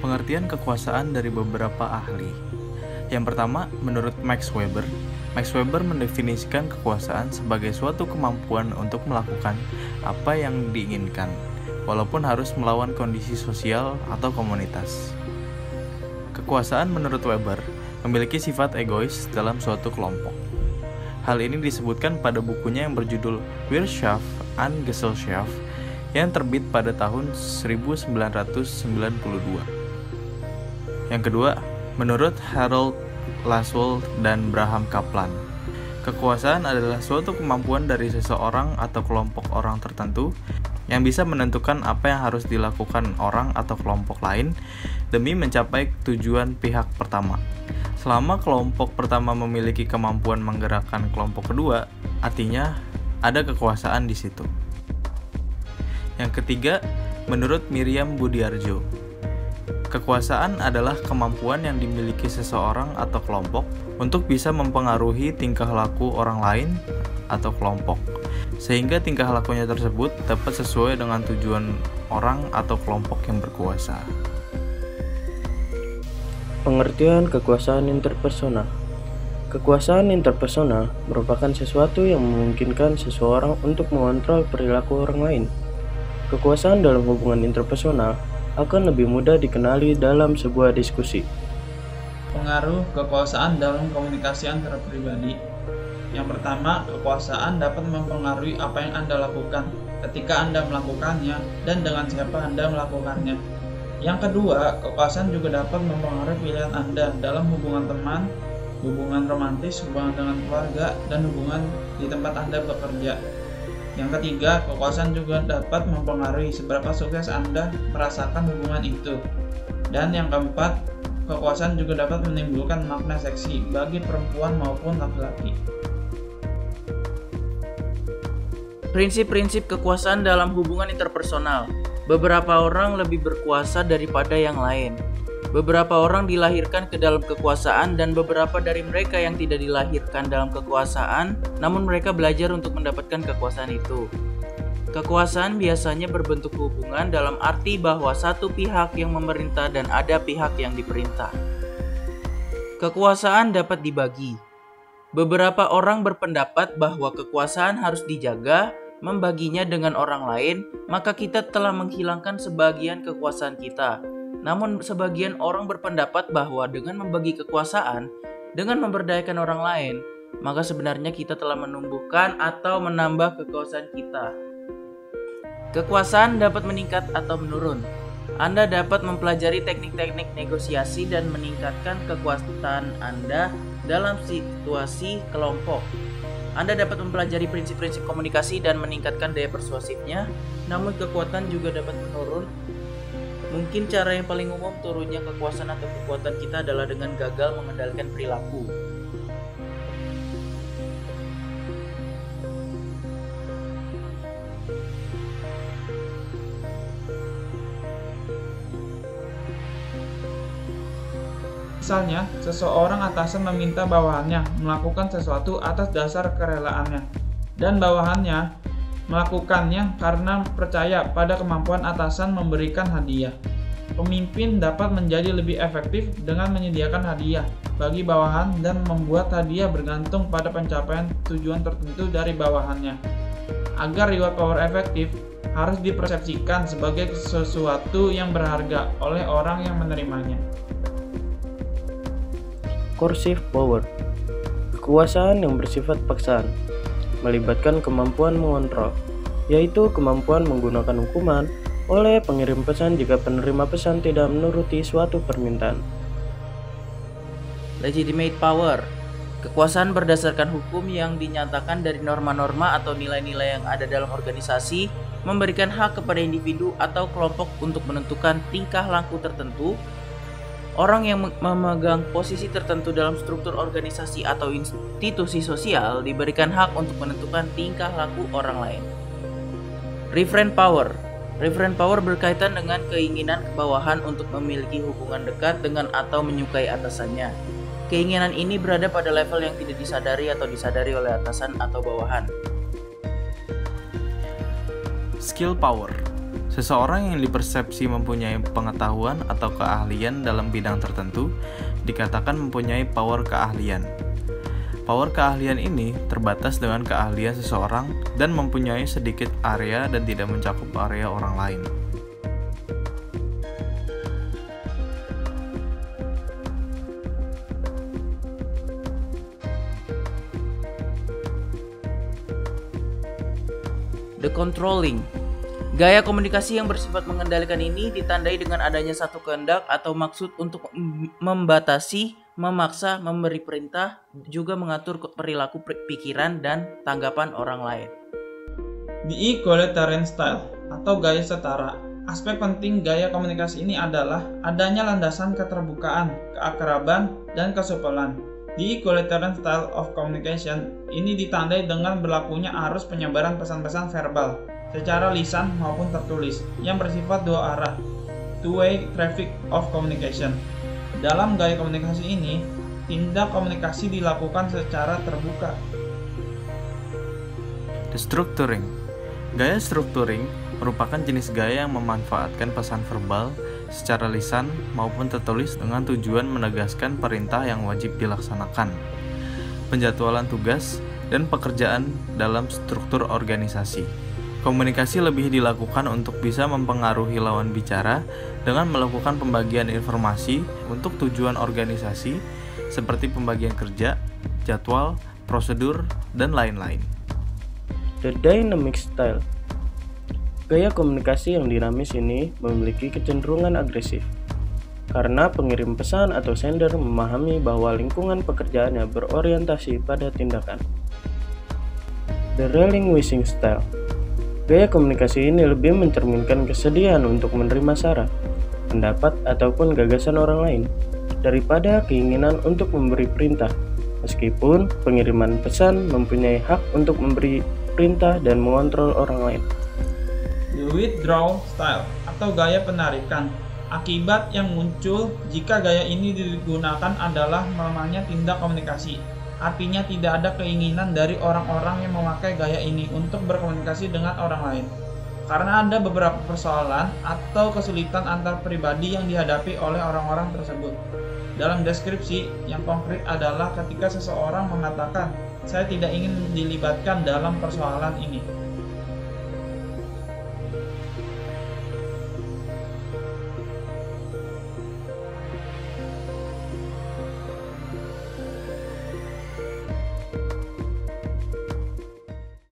Pengertian kekuasaan dari beberapa ahli. Yang pertama, menurut Max Weber mendefinisikan kekuasaan sebagai suatu kemampuan untuk melakukan apa yang diinginkan, walaupun harus melawan kondisi sosial atau komunitas. Kekuasaan menurut Weber memiliki sifat egois dalam suatu kelompok. Hal ini disebutkan pada bukunya yang berjudul Wirtschaft und Gesellschaft yang terbit pada tahun 1992. Yang kedua, menurut Harold Lasswell dan Braham Kaplan, kekuasaan adalah suatu kemampuan dari seseorang atau kelompok orang tertentu yang bisa menentukan apa yang harus dilakukan orang atau kelompok lain demi mencapai tujuan pihak pertama. Selama kelompok pertama memiliki kemampuan menggerakkan kelompok kedua, artinya ada kekuasaan di situ. Yang ketiga, menurut Miriam Budiarjo, kekuasaan adalah kemampuan yang dimiliki seseorang atau kelompok untuk bisa mempengaruhi tingkah laku orang lain atau kelompok, sehingga tingkah lakunya tersebut dapat sesuai dengan tujuan orang atau kelompok yang berkuasa. Pengertian kekuasaan interpersonal. Kekuasaan interpersonal merupakan sesuatu yang memungkinkan seseorang untuk mengontrol perilaku orang lain. Kekuasaan dalam hubungan interpersonal akan lebih mudah dikenali dalam sebuah diskusi. Pengaruh kekuasaan dalam komunikasi antar pribadi. Yang pertama, kekuasaan dapat mempengaruhi apa yang Anda lakukan, ketika Anda melakukannya, dan dengan siapa Anda melakukannya. Yang kedua, kekuasaan juga dapat mempengaruhi pilihan Anda dalam hubungan teman, hubungan romantis, hubungan dengan keluarga, dan hubungan di tempat Anda bekerja. Yang ketiga, kekuasaan juga dapat mempengaruhi seberapa sukses Anda merasakan hubungan itu. Dan yang keempat, kekuasaan juga dapat menimbulkan makna seksi bagi perempuan maupun laki-laki. Prinsip-prinsip kekuasaan dalam hubungan interpersonal. Beberapa orang lebih berkuasa daripada yang lain. Beberapa orang dilahirkan ke dalam kekuasaan dan beberapa dari mereka yang tidak dilahirkan dalam kekuasaan, namun mereka belajar untuk mendapatkan kekuasaan itu. Kekuasaan biasanya berbentuk hubungan dalam arti bahwa satu pihak yang memerintah dan ada pihak yang diperintah. Kekuasaan dapat dibagi. Beberapa orang berpendapat bahwa kekuasaan harus dijaga, membaginya dengan orang lain, maka kita telah menghilangkan sebagian kekuasaan kita. Namun sebagian orang berpendapat bahwa dengan membagi kekuasaan, dengan memberdayakan orang lain, maka sebenarnya kita telah menumbuhkan atau menambah kekuasaan kita. Kekuasaan dapat meningkat atau menurun. Anda dapat mempelajari teknik-teknik negosiasi dan meningkatkan kekuasaan Anda dalam situasi kelompok. Anda dapat mempelajari prinsip-prinsip komunikasi dan meningkatkan daya persuasifnya, namun kekuatan juga dapat menurun. Mungkin cara yang paling umum turunnya kekuasaan atau kekuatan kita adalah dengan gagal mengendalikan perilaku. Misalnya, seseorang atasan meminta bawahannya melakukan sesuatu atas dasar kerelaannya, dan bawahannya melakukannya karena percaya pada kemampuan atasan memberikan hadiah. Pemimpin dapat menjadi lebih efektif dengan menyediakan hadiah bagi bawahan dan membuat hadiah bergantung pada pencapaian tujuan tertentu dari bawahannya. Agar reward power efektif, harus dipersepsikan sebagai sesuatu yang berharga oleh orang yang menerimanya. Coercive power. Kekuasaan yang bersifat paksaan melibatkan kemampuan mengontrol, yaitu kemampuan menggunakan hukuman oleh pengirim pesan jika penerima pesan tidak menuruti suatu permintaan. Legitimate power. Kekuasaan berdasarkan hukum yang dinyatakan dari norma-norma atau nilai-nilai yang ada dalam organisasi, memberikan hak kepada individu atau kelompok untuk menentukan tingkah laku tertentu. Orang yang memegang posisi tertentu dalam struktur organisasi atau institusi sosial diberikan hak untuk menentukan tingkah laku orang lain. Referent power. Referent power berkaitan dengan keinginan bawahan untuk memiliki hubungan dekat dengan atau menyukai atasannya. Keinginan ini berada pada level yang tidak disadari atau disadari oleh atasan atau bawahan. Skill power. Seseorang yang dipersepsi mempunyai pengetahuan atau keahlian dalam bidang tertentu dikatakan mempunyai power keahlian. Power keahlian ini terbatas dengan keahlian seseorang dan mempunyai sedikit area dan tidak mencakup area orang lain. The controlling. Gaya komunikasi yang bersifat mengendalikan ini ditandai dengan adanya satu kehendak atau maksud untuk membatasi, memaksa, memberi perintah, juga mengatur perilaku, pikiran, dan tanggapan orang lain. The egalitarian style atau gaya setara. Aspek penting gaya komunikasi ini adalah adanya landasan keterbukaan, keakraban, dan kesupelan. The egalitarian style of communication ini ditandai dengan berlakunya arus penyebaran pesan-pesan verbal secara lisan maupun tertulis yang bersifat dua arah, two-way traffic of communication. Dalam gaya komunikasi ini, tindak komunikasi dilakukan secara terbuka. The structuring. Gaya structuring merupakan jenis gaya yang memanfaatkan pesan verbal secara lisan maupun tertulis dengan tujuan menegaskan perintah yang wajib dilaksanakan, penjadwalan tugas, dan pekerjaan dalam struktur organisasi. Komunikasi lebih dilakukan untuk bisa mempengaruhi lawan bicara dengan melakukan pembagian informasi untuk tujuan organisasi seperti pembagian kerja, jadwal, prosedur, dan lain-lain. The dynamic style. Gaya komunikasi yang dinamis ini memiliki kecenderungan agresif karena pengirim pesan atau sender memahami bahwa lingkungan pekerjaannya berorientasi pada tindakan. The relinquishing style. Gaya komunikasi ini lebih mencerminkan kesediaan untuk menerima saran, pendapat, ataupun gagasan orang lain daripada keinginan untuk memberi perintah, meskipun pengiriman pesan mempunyai hak untuk memberi perintah dan mengontrol orang lain. The withdrawal style atau gaya penarikan. Akibat yang muncul jika gaya ini digunakan adalah melemahnya tindak komunikasi. Artinya tidak ada keinginan dari orang-orang yang memakai gaya ini untuk berkomunikasi dengan orang lain. Karena ada beberapa persoalan atau kesulitan antar pribadi yang dihadapi oleh orang-orang tersebut. Dalam deskripsi yang konkret adalah ketika seseorang mengatakan, "Saya tidak ingin dilibatkan dalam persoalan ini."